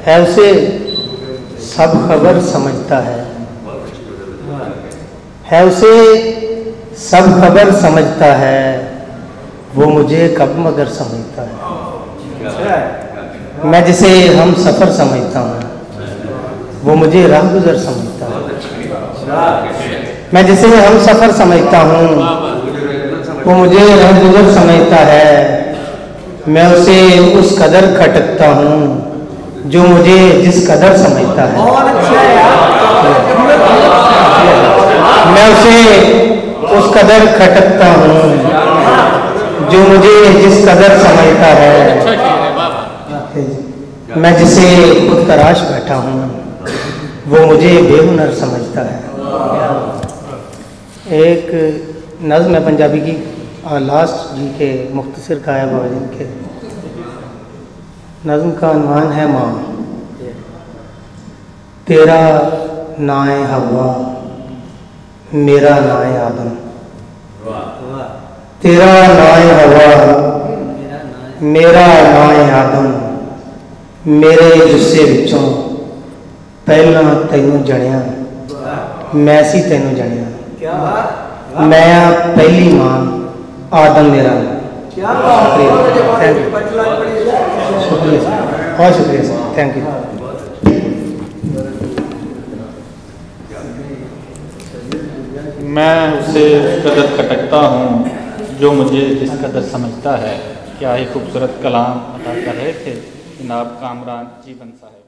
है उसे सब खबर समझता है उसे सब खबर समझता है, वो मुझे कब मगर समझता है। मैं जिसे हम सफ़र समझता हूँ वो मुझे राह गुज़र समझता है। मैं जिसे हम सफ़र समझता हूँ वो मुझे राह गुज़र समझता है। मैं उसे उस कदर खटकता हूँ जो मुझे जिस कदर समझता है। मैं उसे उस कदर खटकता हूँ जो मुझे जिस कदर समझता है। मैं जिसे खुद तराश बैठा हूँ वो मुझे बेहुनर समझता है। एक नज़्म है पंजाबी की, लास्ट जी के मुख्तसर काया बावजन के। नज़्म का अनवान है माँ। तेरा नाए हवा मेरा नाए आदम, तेरा नाए हवा मेरा नाए आदम, मेरे जुस्से विचों पहला तैनू जणिया मैं सी तैनू जणिया। मैं पहली माँ आदम मेरा। शुक्रिया, बहुत शुक्रिया सर, थैंक यू। मैं उसे कदर खटकता हूँ जो मुझे जिस कदर समझता है। क्या ही खूबसूरत कलाम अदा कर रहे थे जनाब कामरान जीवन साहब।